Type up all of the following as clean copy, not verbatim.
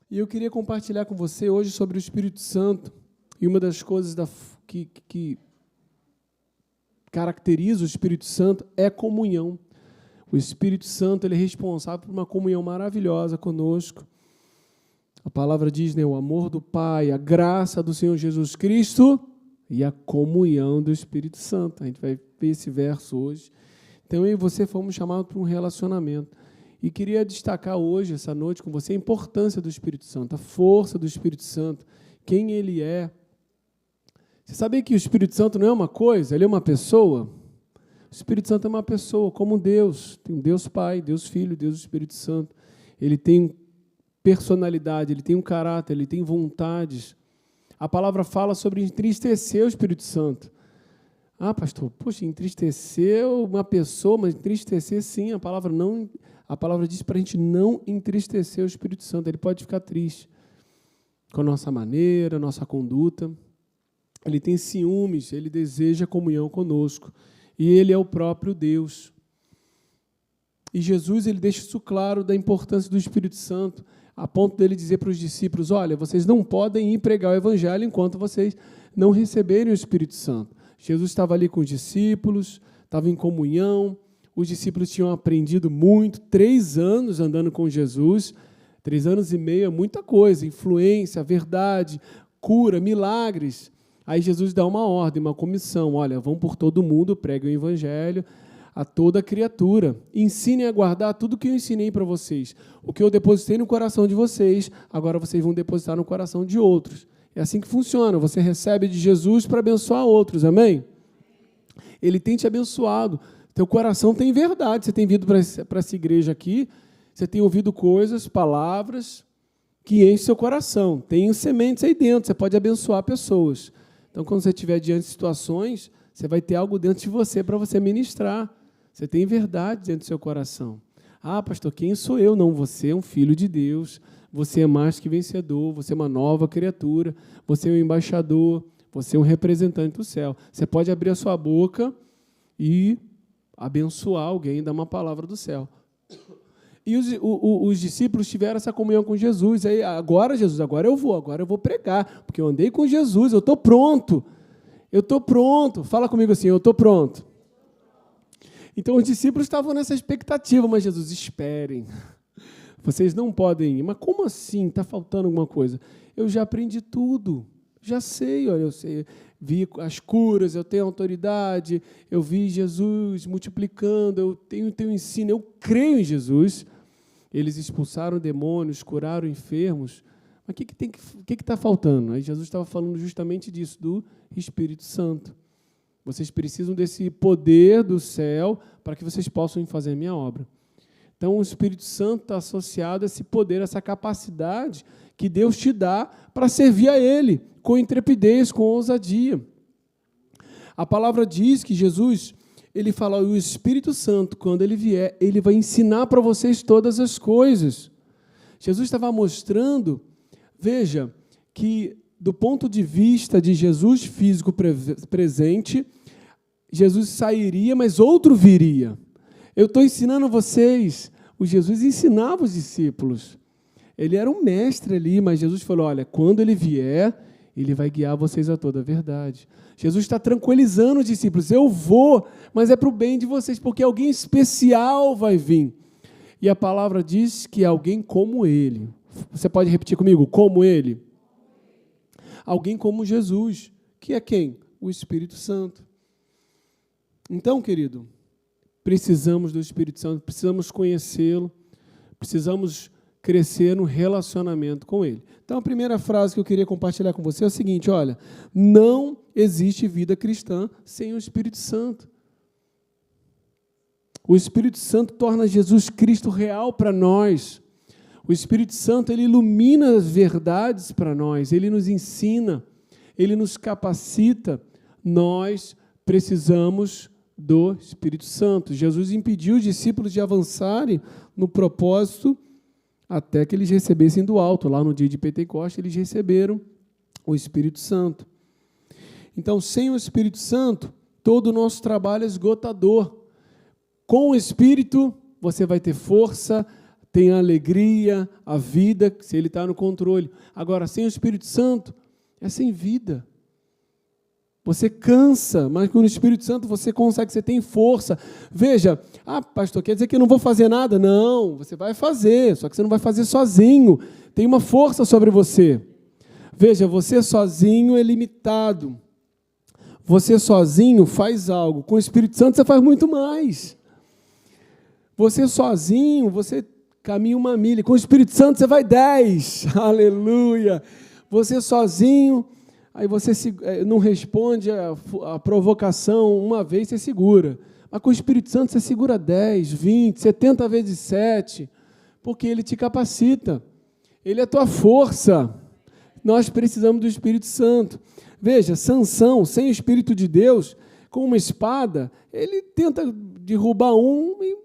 E eu queria compartilhar com você hoje sobre o Espírito Santo. E uma das coisas que caracteriza o Espírito Santo é a comunhão. O Espírito Santo ele é responsável por uma comunhão maravilhosa conosco. A palavra diz, né, o amor do Pai, a graça do Senhor Jesus Cristo e a comunhão do Espírito Santo. A gente vai ver esse verso hoje. Então, eu e você fomos chamados para um relacionamento. E queria destacar hoje, essa noite, com você, a importância do Espírito Santo, a força do Espírito Santo, quem ele é. Você sabia que o Espírito Santo não é uma coisa, ele é uma pessoa? O Espírito Santo é uma pessoa, como Deus. Tem um Deus Pai, Deus Filho, Deus Espírito Santo. Ele tem personalidade, ele tem um caráter, ele tem vontades. A palavra fala sobre entristecer o Espírito Santo. Ah, pastor, poxa, entristecer uma pessoa, mas entristecer sim, a palavra diz para a gente não entristecer o Espírito Santo. Ele pode ficar triste com a nossa maneira, a nossa conduta. Ele tem ciúmes, ele deseja comunhão conosco. E ele é o próprio Deus. E Jesus ele deixa isso claro da importância do Espírito Santo, a ponto dele dizer para os discípulos, olha, vocês não podem ir pregar o Evangelho enquanto vocês não receberem o Espírito Santo. Jesus estava ali com os discípulos, estava em comunhão, os discípulos tinham aprendido muito, 3 anos andando com Jesus, 3 anos e meio é muita coisa, influência, verdade, cura, milagres. Aí Jesus dá uma ordem, uma comissão, olha, vão por todo mundo, preguem o Evangelho a toda criatura, ensinem a guardar tudo o que eu ensinei para vocês. O que eu depositei no coração de vocês, agora vocês vão depositar no coração de outros. É assim que funciona, você recebe de Jesus para abençoar outros, amém? Ele tem te abençoado, teu coração tem verdade, você tem vindo para essa igreja aqui, você tem ouvido coisas, palavras, que enchem seu coração, tem sementes aí dentro, você pode abençoar pessoas. Então, quando você estiver diante de situações, você vai ter algo dentro de você para você ministrar. Você tem verdade dentro do seu coração. Ah, pastor, quem sou eu? Não, você é um filho de Deus, você é mais que vencedor, você é uma nova criatura, você é um embaixador, você é um representante do céu. Você pode abrir a sua boca e abençoar alguém, dar uma palavra do céu. E os discípulos tiveram essa comunhão com Jesus. Aí, agora, Jesus, agora eu vou pregar, porque eu andei com Jesus, eu estou pronto. Eu estou pronto. Fala comigo assim, eu estou pronto. Então, os discípulos estavam nessa expectativa, mas Jesus, esperem. Vocês não podem ir. Mas como assim? Está faltando alguma coisa? Eu já aprendi tudo. Já sei, olha, eu sei. Vi as curas, eu tenho autoridade, eu vi Jesus multiplicando, eu tenho teu ensino, eu creio em Jesus. Eles expulsaram demônios, curaram enfermos. Mas o que está faltando? Aí Jesus estava falando justamente disso, do Espírito Santo. Vocês precisam desse poder do céu para que vocês possam fazer a minha obra. Então, o Espírito Santo está associado a esse poder, a essa capacidade que Deus te dá para servir a Ele, com intrepidez, com ousadia. A palavra diz que Jesus, ele fala, o Espírito Santo, quando ele vier, ele vai ensinar para vocês todas as coisas. Jesus estava mostrando, veja, que do ponto de vista de Jesus físico presente, Jesus sairia, mas outro viria. Eu estou ensinando vocês, o Jesus ensinava os discípulos. Ele era um mestre ali, mas Jesus falou, olha, quando ele vier, ele vai guiar vocês a toda a verdade. Jesus está tranquilizando os discípulos, eu vou, mas é para o bem de vocês, porque alguém especial vai vir. E a palavra diz que é alguém como ele. Você pode repetir comigo, como ele? Alguém como Jesus, que é quem? O Espírito Santo. Então, querido, precisamos do Espírito Santo, precisamos conhecê-lo, precisamos crescer no relacionamento com Ele. Então, a primeira frase que eu queria compartilhar com você é a seguinte, olha, não existe vida cristã sem o Espírito Santo. O Espírito Santo torna Jesus Cristo real para nós. O Espírito Santo, ele ilumina as verdades para nós, ele nos ensina, ele nos capacita. Nós precisamos do Espírito Santo. Jesus impediu os discípulos de avançarem no propósito até que eles recebessem do alto. Lá no dia de Pentecostes, eles receberam o Espírito Santo. Então, sem o Espírito Santo, todo o nosso trabalho é esgotador. Com o Espírito, você vai ter força, tem a alegria, a vida, se ele está no controle. Agora, sem o Espírito Santo, é sem vida. Você cansa, mas com o Espírito Santo você consegue, você tem força. Veja, pastor, quer dizer que eu não vou fazer nada? Não, você vai fazer, só que você não vai fazer sozinho. Tem uma força sobre você. Veja, você sozinho é limitado. Você sozinho faz algo. Com o Espírito Santo você faz muito mais. Você sozinho, você caminha 1 milha. Com o Espírito Santo você vai 10. Aleluia. Você sozinho... Aí você não responde a provocação uma vez, você segura. Mas com o Espírito Santo você segura 10, 20, 70 vezes 7, porque ele te capacita. Ele é a tua força. Nós precisamos do Espírito Santo. Veja, Sansão, sem o Espírito de Deus, com uma espada, ele tenta derrubar um e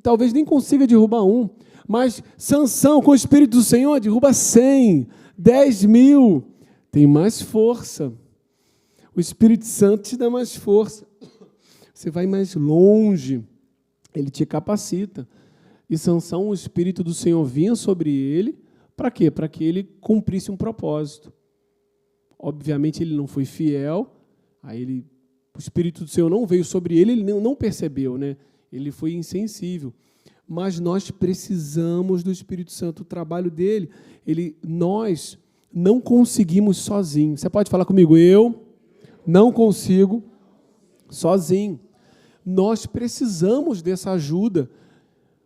talvez nem consiga derrubar um. Mas Sansão, com o Espírito do Senhor, derruba 100, 10 mil. Tem mais força. O Espírito Santo te dá mais força. Você vai mais longe. Ele te capacita. E Sansão, o Espírito do Senhor vinha sobre ele. Para quê? Para que ele cumprisse um propósito. Obviamente, ele não foi fiel. Aí o Espírito do Senhor não veio sobre ele, ele não percebeu, né? Ele foi insensível. Mas nós precisamos do Espírito Santo. O trabalho dele, nós não conseguimos sozinho. Você pode falar comigo? Eu não consigo sozinho. Nós precisamos dessa ajuda.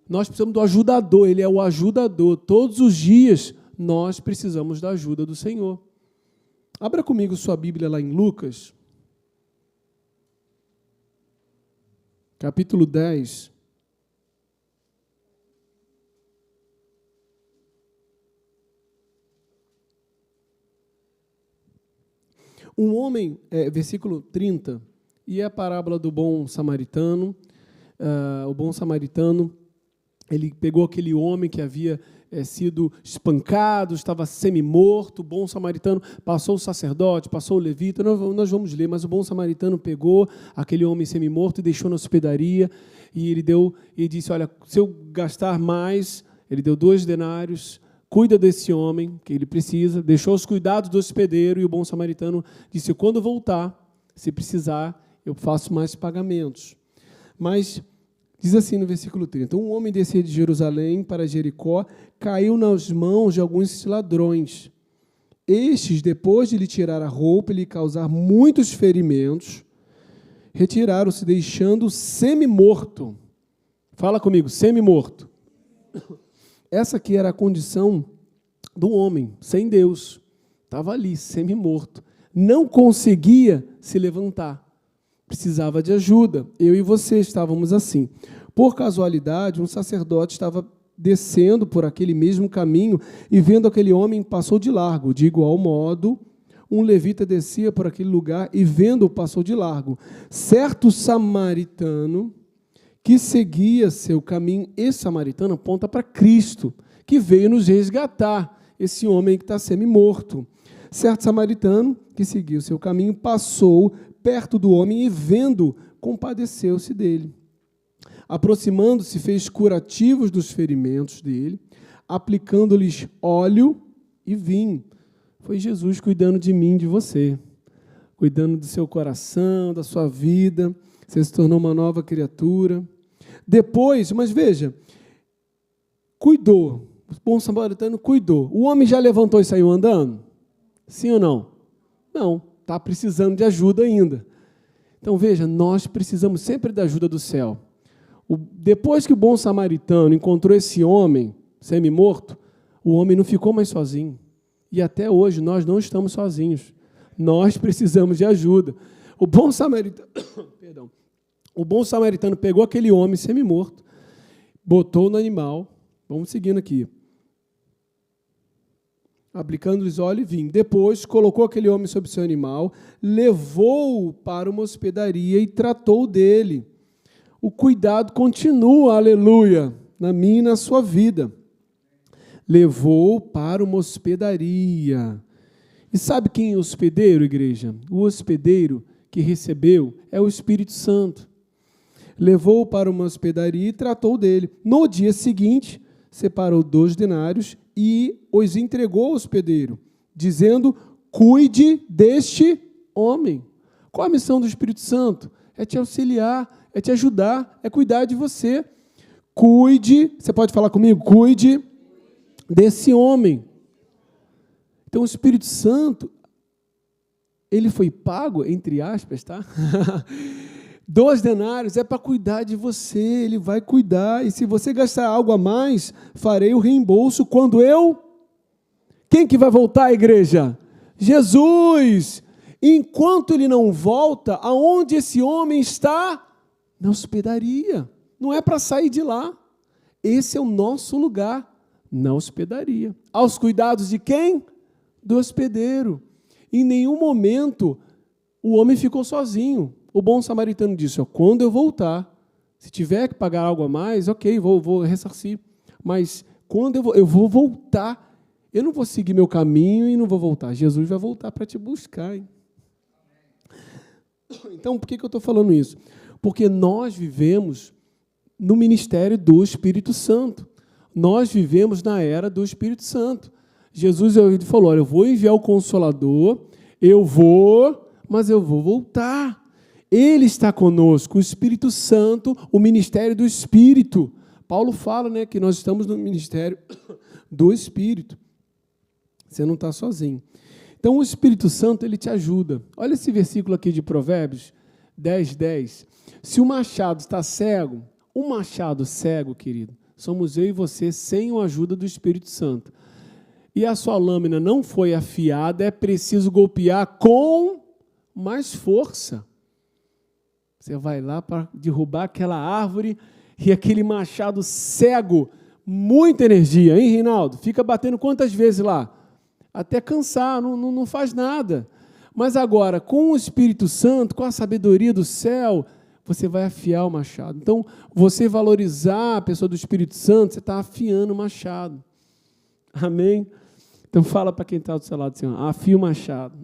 Nós precisamos do ajudador. Ele é o ajudador. Todos os dias nós precisamos da ajuda do Senhor. Abra comigo sua Bíblia lá em Lucas, capítulo 10. Um homem, versículo 30, e é a parábola do bom samaritano. O bom samaritano, ele pegou aquele homem que havia sido espancado, estava semi-morto. O bom samaritano passou o sacerdote, passou o levita, nós vamos ler, mas o bom samaritano pegou aquele homem semi-morto e deixou na hospedaria, e ele disse, olha, se eu gastar mais, ele deu 2 denários, cuida desse homem, que ele precisa, deixou os cuidados do hospedeiro, e o bom samaritano disse, quando voltar, se precisar, eu faço mais pagamentos. Mas, diz assim no versículo 30, um homem descia de Jerusalém para Jericó, caiu nas mãos de alguns ladrões. Estes, depois de lhe tirar a roupa e lhe causar muitos ferimentos, retiraram-se, deixando-o semi-morto. Fala comigo, semi-morto. Essa aqui era a condição do homem, sem Deus. Estava ali, semi-morto. Não conseguia se levantar. Precisava de ajuda. Eu e você estávamos assim. Por casualidade, um sacerdote estava descendo por aquele mesmo caminho e, vendo aquele homem, passou de largo. De igual modo, um levita descia por aquele lugar e, vendo-o, passou de largo. Certo samaritano que seguia seu caminho, esse samaritano aponta para Cristo, que veio nos resgatar, esse homem que está semi-morto. Certo samaritano que seguia o seu caminho, passou perto do homem e, vendo, compadeceu-se dele. Aproximando-se, fez curativos dos ferimentos dele, aplicando-lhes óleo e vinho. Foi Jesus cuidando de mim, de você, cuidando do seu coração, da sua vida. Você se tornou uma nova criatura. Depois, mas veja, cuidou. O bom samaritano cuidou. O homem já levantou e saiu andando? Sim ou não? Não, está precisando de ajuda ainda. Então, veja, nós precisamos sempre da ajuda do céu. Depois que o bom samaritano encontrou esse homem semi-morto, o homem não ficou mais sozinho. E até hoje nós não estamos sozinhos. Nós precisamos de ajuda. O bom samaritano pegou aquele homem semi-morto, botou no animal, vamos seguindo aqui, aplicando-lhes óleo e vinho. Depois, colocou aquele homem sobre seu animal, levou-o para uma hospedaria e tratou dele. O cuidado continua, aleluia, na minha e na sua vida. Levou-o para uma hospedaria. E sabe quem é o hospedeiro, igreja? O hospedeiro que recebeu é o Espírito Santo. Levou-o para uma hospedaria e tratou dele. No dia seguinte, separou 2 denários e os entregou ao hospedeiro, dizendo: cuide deste homem. Qual a missão do Espírito Santo? É te auxiliar, é te ajudar, é cuidar de você. Cuide, você pode falar comigo? Cuide desse homem. Então, o Espírito Santo, ele foi pago, entre aspas, tá? 2 denários é para cuidar de você, ele vai cuidar. E se você gastar algo a mais, farei o reembolso quando eu... Quem que vai voltar à igreja? Jesus! Enquanto ele não volta, aonde esse homem está? Na hospedaria. Não é para sair de lá. Esse é o nosso lugar, na hospedaria. Aos cuidados de quem? Do hospedeiro. Em nenhum momento o homem ficou sozinho. O bom samaritano disse: quando eu voltar, se tiver que pagar algo a mais, ok, vou ressarcir. Mas quando eu vou voltar, eu não vou seguir meu caminho e não vou voltar. Jesus vai voltar para te buscar. Hein? Então, por que eu estou falando isso? Porque nós vivemos no ministério do Espírito Santo. Nós vivemos na era do Espírito Santo. Jesus ele falou: olha, eu vou enviar o Consolador, mas eu vou voltar. Ele está conosco, o Espírito Santo, o ministério do Espírito. Paulo fala, né, que nós estamos no ministério do Espírito. Você não está sozinho. Então, o Espírito Santo, ele te ajuda. Olha esse versículo aqui de Provérbios 10:10. Se o machado está cego, um machado cego, querido, somos eu e você sem a ajuda do Espírito Santo. E a sua lâmina não foi afiada, é preciso golpear com mais força. Você vai lá para derrubar aquela árvore e aquele machado cego, muita energia, hein, Reinaldo? Fica batendo quantas vezes lá? Até cansar, não faz nada. Mas agora, com o Espírito Santo, com a sabedoria do céu, você vai afiar o machado. Então, você valorizar a pessoa do Espírito Santo, você está afiando o machado. Amém? Então, fala para quem está do seu lado assim, afia o machado.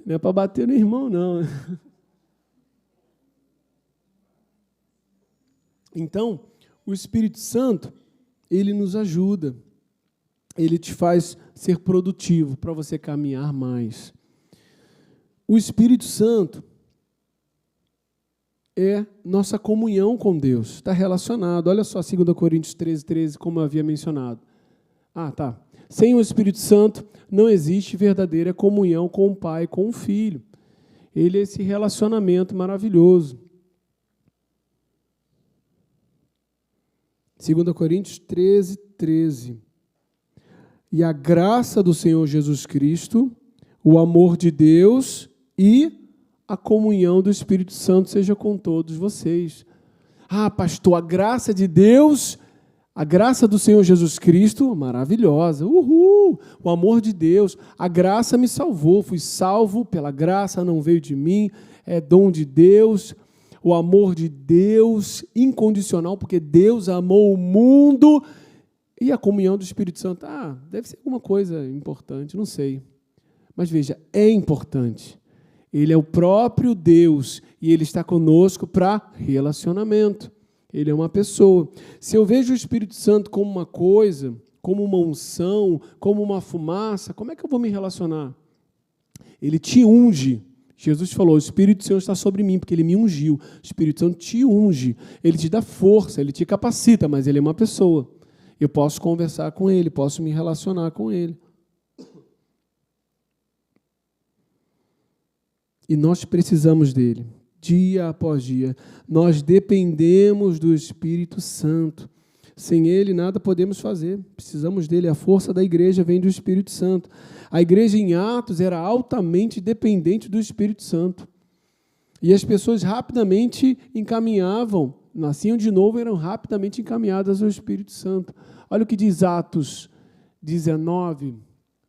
Não é para bater no irmão, não. Então, o Espírito Santo, ele nos ajuda. Ele te faz ser produtivo para você caminhar mais. O Espírito Santo é nossa comunhão com Deus. Está relacionado. Olha só, 2 Coríntios 13:13, como eu havia mencionado. Sem o Espírito Santo, não existe verdadeira comunhão com o Pai, com o Filho. Ele é esse relacionamento maravilhoso. 2 Coríntios 13:13. E a graça do Senhor Jesus Cristo, o amor de Deus e a comunhão do Espírito Santo seja com todos vocês. Pastor, a graça de Deus, a graça do Senhor Jesus Cristo, maravilhosa. Uhul! O amor de Deus, a graça me salvou, fui salvo pela graça, não veio de mim, é dom de Deus. O amor de Deus, incondicional, porque Deus amou o mundo. E a comunhão do Espírito Santo? Deve ser alguma coisa importante, não sei. Mas veja, é importante. Ele é o próprio Deus e Ele está conosco para relacionamento. Ele é uma pessoa. Se eu vejo o Espírito Santo como uma coisa, como uma unção, como uma fumaça, como é que eu vou me relacionar? Ele te unge. Jesus falou: o Espírito do Senhor está sobre mim, porque Ele me ungiu. O Espírito Santo te unge. Ele te dá força, Ele te capacita, mas Ele é uma pessoa. Eu posso conversar com Ele, posso me relacionar com Ele. E nós precisamos dele, dia após dia. Nós dependemos do Espírito Santo. Sem Ele, nada podemos fazer. Precisamos dele. A força da igreja vem do Espírito Santo. A igreja em Atos era altamente dependente do Espírito Santo. E as pessoas rapidamente encaminhavam, nasciam de novo, eram rapidamente encaminhadas ao Espírito Santo. Olha o que diz Atos 19,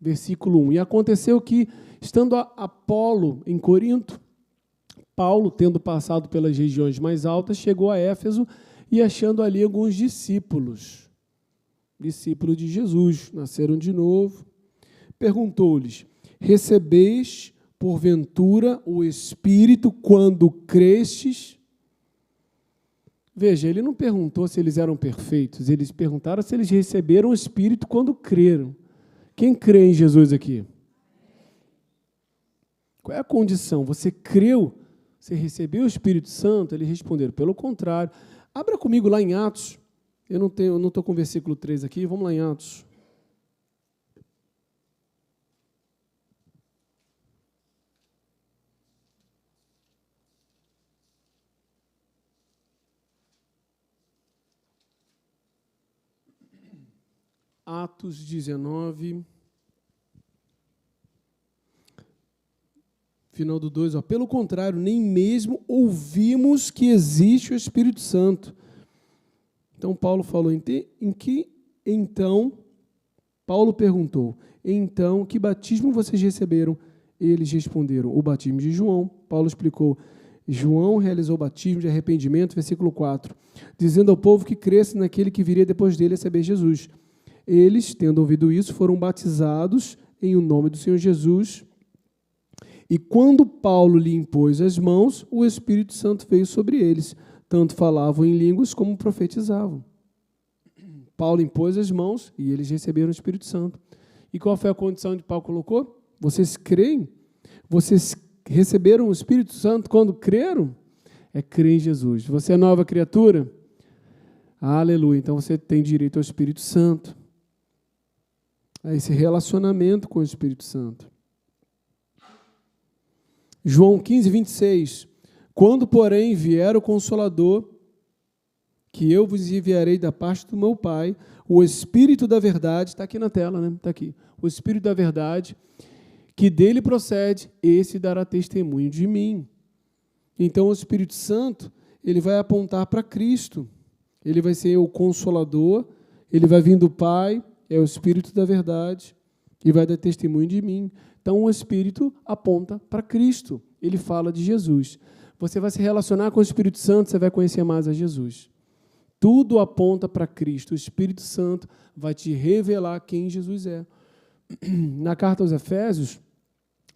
versículo 1. E aconteceu que, estando Apolo em Corinto, Paulo, tendo passado pelas regiões mais altas, chegou a Éfeso e achando ali alguns discípulos de Jesus, nasceram de novo, perguntou-lhes: recebeis, porventura, o Espírito quando crestes? Veja, ele não perguntou se eles eram perfeitos, eles perguntaram se eles receberam o Espírito quando creram. Quem crê em Jesus aqui? Qual é a condição? Você creu? Você recebeu o Espírito Santo? Eles responderam, pelo contrário. Abra comigo lá em Atos. Eu não estou com o versículo 3 aqui, vamos lá em Atos. Atos 19, final do 2, pelo contrário, nem mesmo ouvimos que existe o Espírito Santo. Então, Paulo falou, Paulo perguntou, então, que batismo vocês receberam? Eles responderam, o batismo de João. Paulo explicou, João realizou o batismo de arrependimento, versículo 4, dizendo ao povo que cresce naquele que viria depois dele, a saber, Jesus. Eles, tendo ouvido isso, foram batizados em o nome do Senhor Jesus. E quando Paulo lhe impôs as mãos, o Espírito Santo veio sobre eles. Tanto falavam em línguas como profetizavam. Paulo impôs as mãos e eles receberam o Espírito Santo. E qual foi a condição que Paulo colocou? Vocês creem? Vocês receberam o Espírito Santo quando creram? É crer em Jesus. Você é nova criatura? Aleluia. Então você tem direito ao Espírito Santo. A esse relacionamento com o Espírito Santo. João 15, 26. Quando, porém, vier o Consolador, que eu vos enviarei da parte do meu Pai, o Espírito da verdade, está aqui na tela, né? Está aqui. O Espírito da verdade, que dele procede, esse dará testemunho de mim. Então, o Espírito Santo, ele vai apontar para Cristo. Ele vai ser o Consolador, ele vai vir do Pai, é o Espírito da verdade, e vai dar testemunho de mim. Então, o Espírito aponta para Cristo. Ele fala de Jesus. Você vai se relacionar com o Espírito Santo, você vai conhecer mais a Jesus. Tudo aponta para Cristo. O Espírito Santo vai te revelar quem Jesus é. Na carta aos Efésios,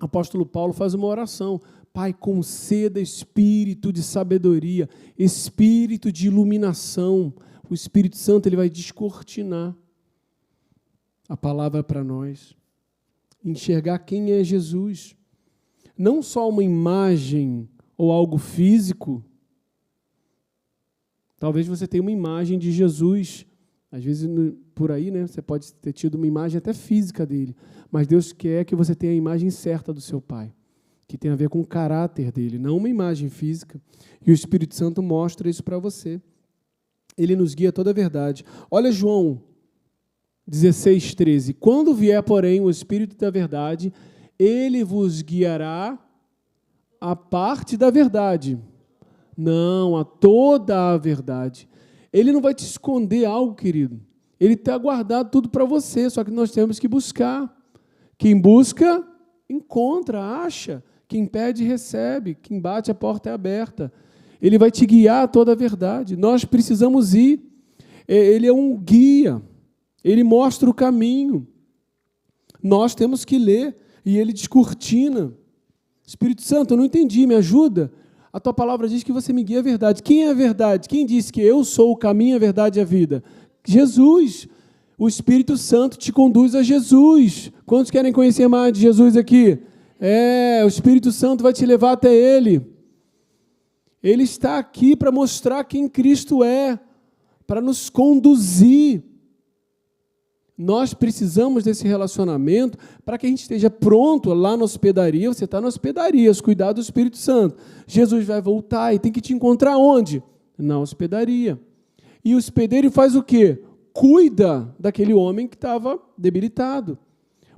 o apóstolo Paulo faz uma oração. Pai, conceda espírito de sabedoria, espírito de iluminação. O Espírito Santo ele vai descortinar a palavra para nós. Enxergar quem é Jesus. Não só uma imagem ou algo físico. Talvez você tenha uma imagem de Jesus. Às vezes, por aí, né, você pode ter tido uma imagem até física dele. Mas Deus quer que você tenha a imagem certa do seu Pai, que tem a ver com o caráter dele, não uma imagem física. E o Espírito Santo mostra isso para você. Ele nos guia toda a verdade. Olha João 16, 13. Quando vier, porém, o Espírito da verdade, ele vos guiará a parte da verdade. Não, a toda a verdade. Ele não vai te esconder algo, querido. Ele está guardado tudo para você, só que nós temos que buscar. Quem busca, encontra, acha. Quem pede, recebe. Quem bate, a porta é aberta. Ele vai te guiar a toda a verdade. Nós precisamos ir. Ele é um guia. Ele mostra o caminho. Nós temos que ler. E ele descortina. Espírito Santo, eu não entendi, me ajuda. A tua palavra diz que você me guia a verdade. Quem é a verdade? Quem disse que eu sou o caminho, a verdade e a vida? Jesus. O Espírito Santo te conduz a Jesus. Quantos querem conhecer mais de Jesus aqui? O Espírito Santo vai te levar até Ele. Ele está aqui para mostrar quem Cristo é, para nos conduzir. Nós precisamos desse relacionamento para que a gente esteja pronto lá na hospedaria. Você está na hospedaria, os cuidados do Espírito Santo. Jesus vai voltar e tem que te encontrar onde? Na hospedaria. E o hospedeiro faz o quê? Cuida daquele homem que estava debilitado.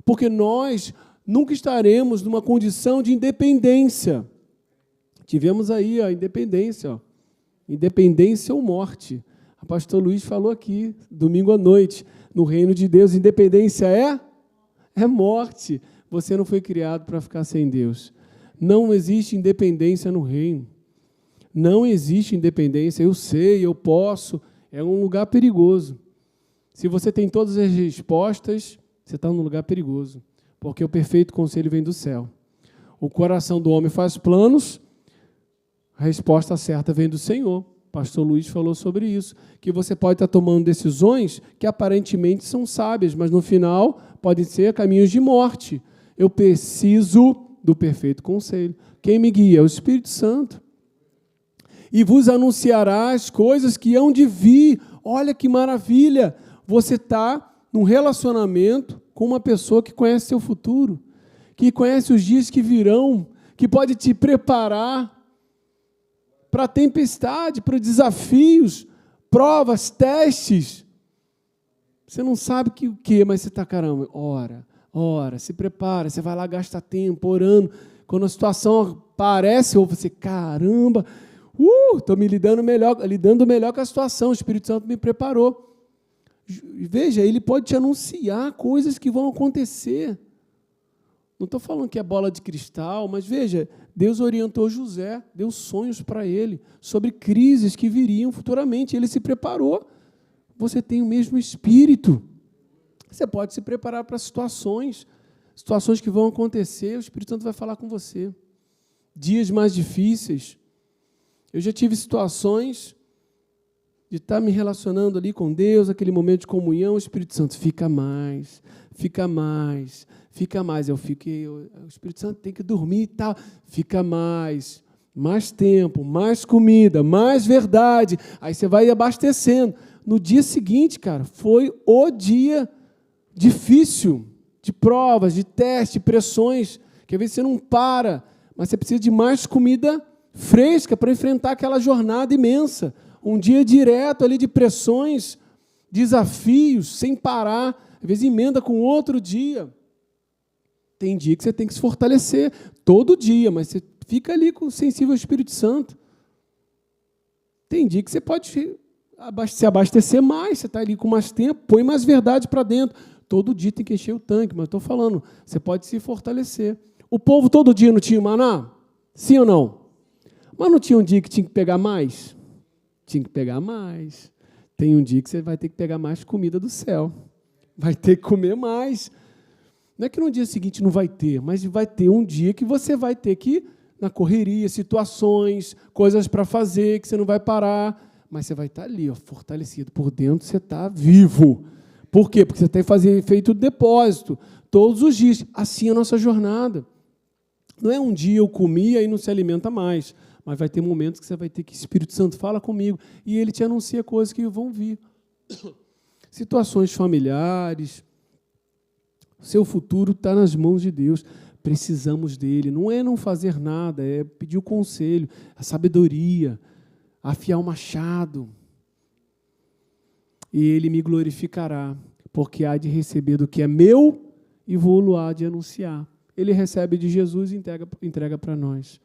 Porque nós nunca estaremos numa condição de independência. Tivemos aí a independência. Independência ou morte. O pastor Luiz falou aqui, domingo à noite. No reino de Deus, independência é morte. Você não foi criado para ficar sem Deus. Não existe independência no reino. Não existe independência. Eu sei, eu posso. É um lugar perigoso. Se você tem todas as respostas, você está num lugar perigoso. Porque o perfeito conselho vem do céu. O coração do homem faz planos, a resposta certa vem do Senhor. O pastor Luiz falou sobre isso, que você pode estar tomando decisões que aparentemente são sábias, mas no final podem ser caminhos de morte. Eu preciso do perfeito conselho. Quem me guia? É o Espírito Santo. E vos anunciará as coisas que hão de vir. Olha que maravilha! Você está num relacionamento com uma pessoa que conhece seu futuro, que conhece os dias que virão, que pode te preparar para a tempestade, para desafios, provas, testes. Você não sabe o que, mas você está, caramba, ora, se prepara, você vai lá, gasta tempo orando. Quando a situação aparece, ou você, caramba, estou me lidando melhor com a situação, o Espírito Santo me preparou. Veja, ele pode te anunciar coisas que vão acontecer. Não estou falando que é bola de cristal, mas veja, Deus orientou José, deu sonhos para ele sobre crises que viriam futuramente. Ele se preparou. Você tem o mesmo espírito. Você pode se preparar para situações que vão acontecer. O Espírito Santo vai falar com você. Dias mais difíceis. Eu já tive situações de estar me relacionando ali com Deus, aquele momento de comunhão, o Espírito Santo, fica mais. Eu fiquei, o Espírito Santo tem que dormir e tal, fica mais tempo, mais comida, mais verdade, aí você vai abastecendo. No dia seguinte, cara, foi o dia difícil, de provas, de testes, de pressões, que às vezes você não para, mas você precisa de mais comida fresca para enfrentar aquela jornada imensa. Um dia direto ali de pressões, desafios, sem parar, às vezes emenda com outro dia. Tem dia que você tem que se fortalecer, todo dia, mas você fica ali sensível ao Espírito Santo. Tem dia que você pode se abastecer mais, você está ali com mais tempo, põe mais verdade para dentro. Todo dia tem que encher o tanque, mas estou falando, você pode se fortalecer. O povo todo dia não tinha maná? Sim ou não? Mas não tinha um dia que tinha que pegar mais? Tinha que pegar mais. Tem um dia que você vai ter que pegar mais comida do céu. Vai ter que comer mais. Não é que no dia seguinte não vai ter, mas vai ter um dia que você vai ter que, na correria, situações, coisas para fazer, que você não vai parar, mas você vai estar ali, fortalecido. Por dentro você está vivo. Por quê? Porque você tem feito o depósito todos os dias. Assim é a nossa jornada. Não é um dia eu comi e não se alimenta mais, mas vai ter momentos que você vai ter que, Espírito Santo, fala comigo, e ele te anuncia coisas que vão vir. Situações familiares, seu futuro está nas mãos de Deus, precisamos dele, não é não fazer nada, é pedir o conselho, a sabedoria, afiar o machado, e ele me glorificará, porque há de receber do que é meu e vou-lo há de anunciar. Ele recebe de Jesus e entrega para nós.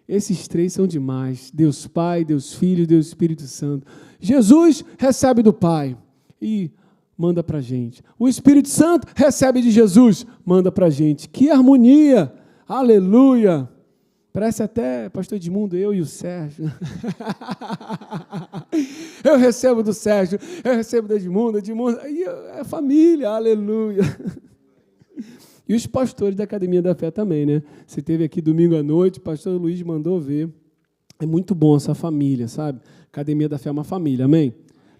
Esses três são demais. Deus Pai, Deus Filho, Deus Espírito Santo. Jesus recebe do Pai e manda para a gente. O Espírito Santo recebe de Jesus, manda para a gente. Que harmonia! Aleluia! Parece até pastor Edmundo, eu e o Sérgio. Eu recebo do Sérgio, eu recebo do Edmundo, aí é família, aleluia! E os pastores da Academia da Fé também, né? Você esteve aqui domingo à noite, o pastor Luiz mandou ver. É muito bom essa família, sabe? Academia da Fé é uma família, amém?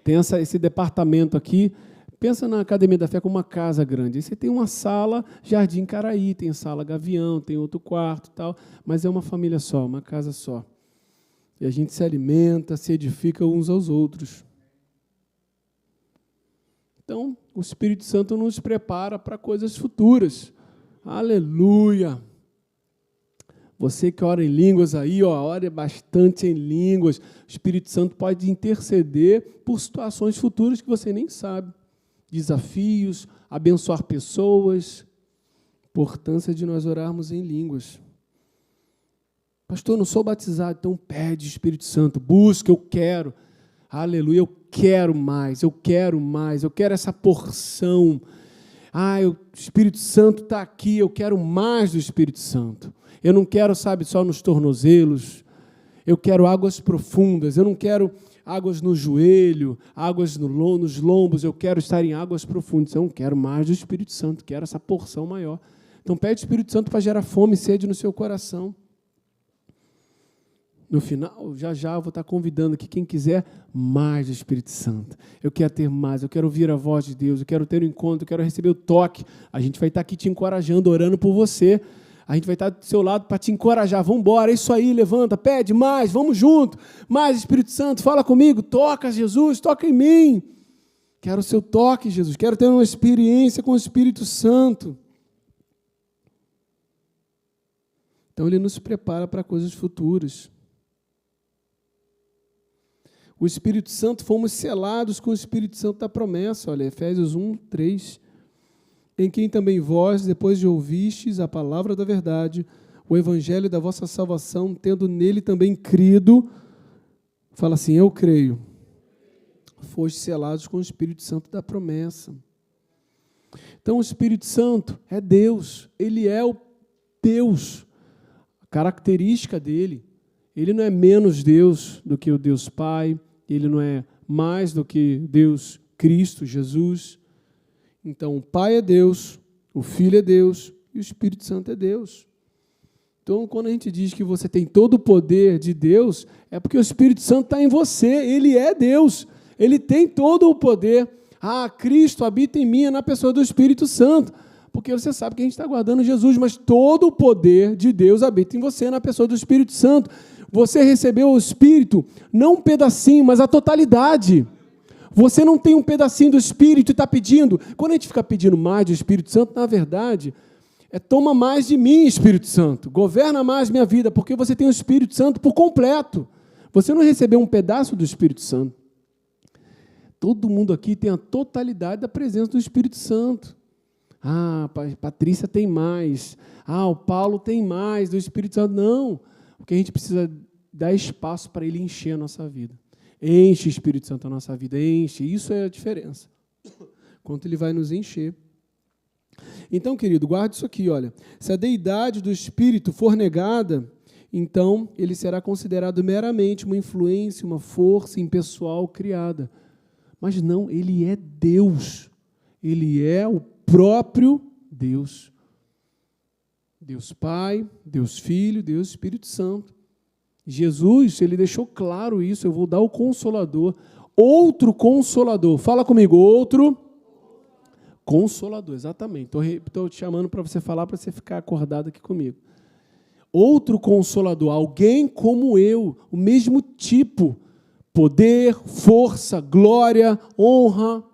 Tem esse departamento aqui. Pensa na Academia da Fé como uma casa grande. Aí você tem uma sala Jardim Caraí, tem sala Gavião, tem outro quarto e tal, mas é uma família só, uma casa só. E a gente se alimenta, se edifica uns aos outros. Então, o Espírito Santo nos prepara para coisas futuras. Aleluia! Você que ora em línguas aí, ore bastante em línguas. O Espírito Santo pode interceder por situações futuras que você nem sabe. Desafios, abençoar pessoas. Importância de nós orarmos em línguas. Pastor, eu não sou batizado, então pede Espírito Santo, busca, eu quero. Aleluia, eu quero mais, eu quero essa porção. O Espírito Santo está aqui, eu quero mais do Espírito Santo. Eu não quero, só nos tornozelos. Eu quero águas profundas, eu não quero águas no joelho, águas nos lombos, eu quero estar em águas profundas. Eu não quero mais do Espírito Santo, quero essa porção maior. Então pede o Espírito Santo para gerar fome e sede no seu coração. no final, já eu vou estar convidando aqui quem quiser mais do Espírito Santo. Eu quero ter mais, eu quero ouvir a voz de Deus, eu quero ter um encontro, eu quero receber o toque. A gente vai estar aqui te encorajando, orando por você. A gente vai estar do seu lado para te encorajar. Vamos embora, é isso aí, levanta, pede mais, vamos junto. Mais Espírito Santo, fala comigo, toca Jesus, toca em mim. Quero o seu toque, Jesus, quero ter uma experiência com o Espírito Santo. Então ele nos prepara para coisas futuras. O Espírito Santo, fomos selados com o Espírito Santo da promessa. Olha, Efésios 1, 3. Em quem também vós, depois de ouvistes a palavra da verdade, o evangelho da vossa salvação, tendo nele também crido, fala assim, eu creio, fostes selados com o Espírito Santo da promessa. Então o Espírito Santo é Deus, ele é o Deus, a característica dele. Ele não é menos Deus do que o Deus Pai, ele não é mais do que Deus Cristo, Jesus. Então, o Pai é Deus, o Filho é Deus e o Espírito Santo é Deus. Então, quando a gente diz que você tem todo o poder de Deus, é porque o Espírito Santo está em você, ele é Deus, ele tem todo o poder. Cristo habita em mim, na pessoa do Espírito Santo, porque você sabe que a gente está aguardando Jesus, mas todo o poder de Deus habita em você, na pessoa do Espírito Santo. Você recebeu o Espírito, não um pedacinho, mas a totalidade. Você não tem um pedacinho do Espírito e está pedindo. Quando a gente fica pedindo mais do Espírito Santo, na verdade, toma mais de mim, Espírito Santo. Governa mais minha vida, porque você tem o Espírito Santo por completo. Você não recebeu um pedaço do Espírito Santo. Todo mundo aqui tem a totalidade da presença do Espírito Santo. Patrícia tem mais. O Paulo tem mais do Espírito Santo. Não, porque a gente precisa dar espaço para ele encher a nossa vida. Enche o Espírito Santo a nossa vida, enche. Isso é a diferença. Quanto ele vai nos encher. Então, querido, guarde isso aqui, olha. Se a deidade do Espírito for negada, então ele será considerado meramente uma influência, uma força impessoal criada. Mas não, ele é Deus. Ele é o próprio Deus. Deus Pai, Deus Filho, Deus Espírito Santo. Jesus, ele deixou claro isso, eu vou dar o Consolador, outro Consolador, fala comigo, outro Consolador, exatamente, estou te chamando para você falar, para você ficar acordado aqui comigo. Outro Consolador, alguém como eu, o mesmo tipo, poder, força, glória, honra,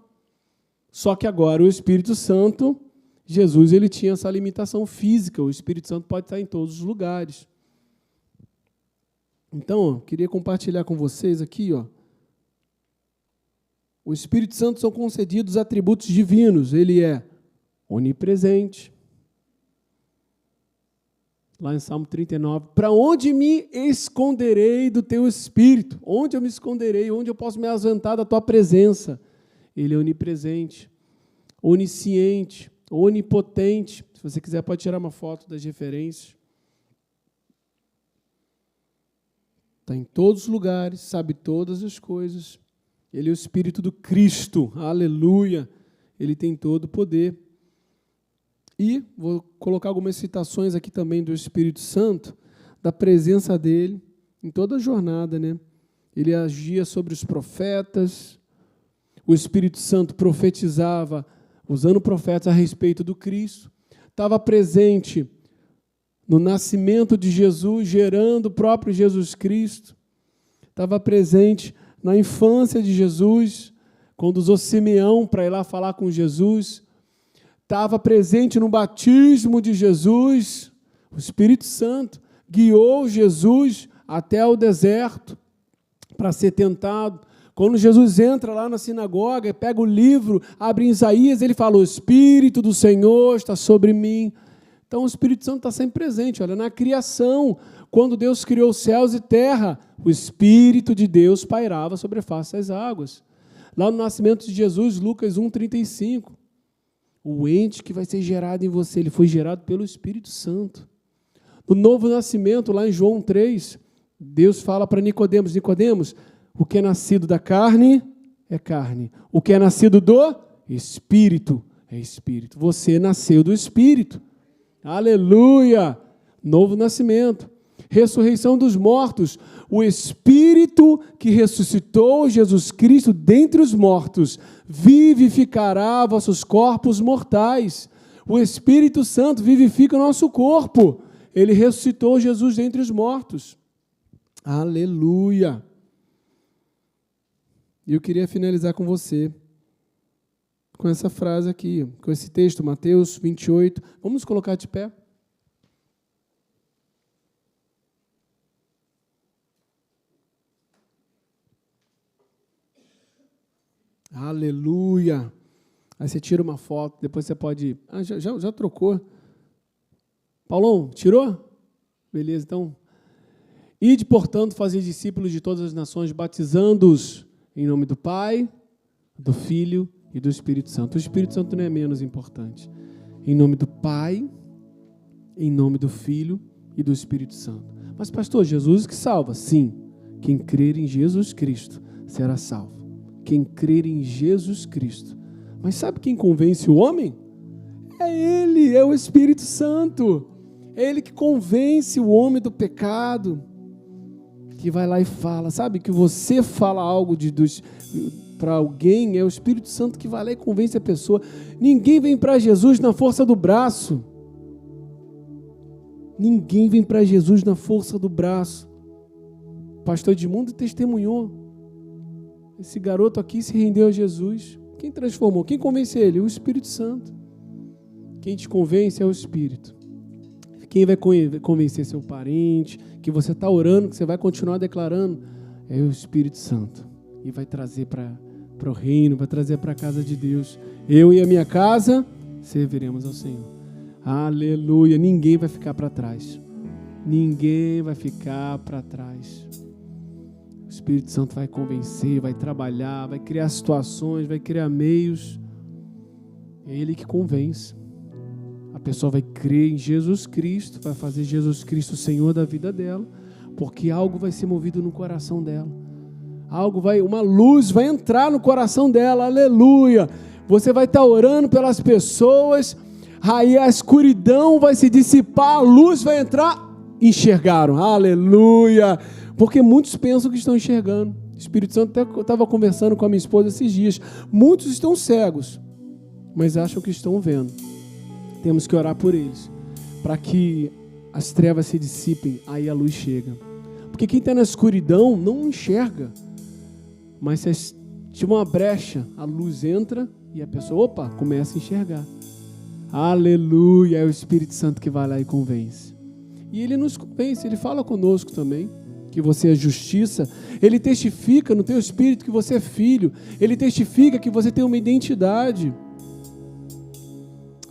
só que agora o Espírito Santo, Jesus, ele tinha essa limitação física, o Espírito Santo pode estar em todos os lugares. Então, queria compartilhar com vocês aqui, o Espírito Santo são concedidos atributos divinos. Ele é onipresente. Lá em Salmo 39, para onde me esconderei do teu Espírito? Onde eu me esconderei? Onde eu posso me ausentar da tua presença? Ele é onipresente, onisciente, onipotente. Se você quiser, pode tirar uma foto das referências. Está em todos os lugares, sabe todas as coisas. Ele é o Espírito do Cristo, aleluia. Ele tem todo o poder. E vou colocar algumas citações aqui também do Espírito Santo, da presença dele em toda a jornada, né? Ele agia sobre os profetas, o Espírito Santo profetizava, usando profetas a respeito do Cristo, estava presente no nascimento de Jesus, gerando o próprio Jesus Cristo, estava presente na infância de Jesus, quando usou Simeão para ir lá falar com Jesus, estava presente no batismo de Jesus, o Espírito Santo guiou Jesus até o deserto para ser tentado. Quando Jesus entra lá na sinagoga, pega o livro, abre em Isaías, ele fala, o Espírito do Senhor está sobre mim. Então, o Espírito Santo está sempre presente. Olha, na criação, quando Deus criou os céus e terra, o Espírito de Deus pairava sobre a face das águas. Lá no nascimento de Jesus, Lucas 1,35, o ente que vai ser gerado em você, ele foi gerado pelo Espírito Santo. No novo nascimento, lá em João 3, Deus fala para Nicodemos, Nicodemos, o que é nascido da carne é carne, o que é nascido do Espírito é Espírito. Você nasceu do Espírito. Aleluia! Novo nascimento. Ressurreição dos mortos. O Espírito que ressuscitou Jesus Cristo dentre os mortos vivificará vossos corpos mortais. O Espírito Santo vivifica o nosso corpo. Ele ressuscitou Jesus dentre os mortos. Aleluia! E eu queria finalizar com você, com essa frase aqui, com esse texto, Mateus 28. Vamos colocar de pé? Aleluia! Aí você tira uma foto, depois você pode... já trocou. Paulão, tirou? Beleza, então... Ide, portanto, fazer discípulos de todas as nações, batizando-os em nome do Pai, do Filho e do Espírito Santo. O Espírito Santo não é menos importante. Em nome do Pai, em nome do Filho e do Espírito Santo. Mas, pastor, Jesus que salva? Sim. Quem crer em Jesus Cristo será salvo. Quem crer em Jesus Cristo. Mas sabe quem convence o homem? É Ele, é o Espírito Santo. É Ele que convence o homem do pecado. Que vai lá e fala. Sabe que você fala algo para alguém, é o Espírito Santo que vai lá e convence a pessoa. Ninguém vem para Jesus na força do braço. Ninguém vem para Jesus na força do braço. O pastor Edmundo testemunhou. Esse garoto aqui se rendeu a Jesus. Quem transformou? Quem convence ele? O Espírito Santo. Quem te convence é o Espírito. Quem vai convencer seu parente, que você está orando, que você vai continuar declarando, é o Espírito Santo. E vai trazer para o reino, vai trazer para a casa de Deus. Eu e a minha casa serviremos ao Senhor. Aleluia. Ninguém vai ficar para trás. Ninguém vai ficar para trás. O Espírito Santo vai convencer, vai trabalhar, vai criar situações, vai criar meios. É Ele que convence. A pessoa vai crer em Jesus Cristo, vai fazer Jesus Cristo o Senhor da vida dela, porque algo vai ser movido no coração dela. Uma luz vai entrar no coração dela, aleluia. Você vai estar orando pelas pessoas, aí a escuridão vai se dissipar, a luz vai entrar, enxergaram, aleluia. Porque muitos pensam que estão enxergando. O Espírito Santo até estava conversando com a minha esposa esses dias. Muitos estão cegos, mas acham que estão vendo. Temos que orar por eles, para que as trevas se dissipem, aí a luz chega. Porque quem está na escuridão não enxerga, mas se tiver uma brecha, a luz entra e a pessoa, começa a enxergar. Aleluia, é o Espírito Santo que vai lá e convence. E Ele nos convence, Ele fala conosco também, que você é justiça. Ele testifica no teu espírito que você é filho. Ele testifica que você tem uma identidade.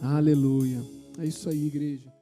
Aleluia. É isso aí, igreja.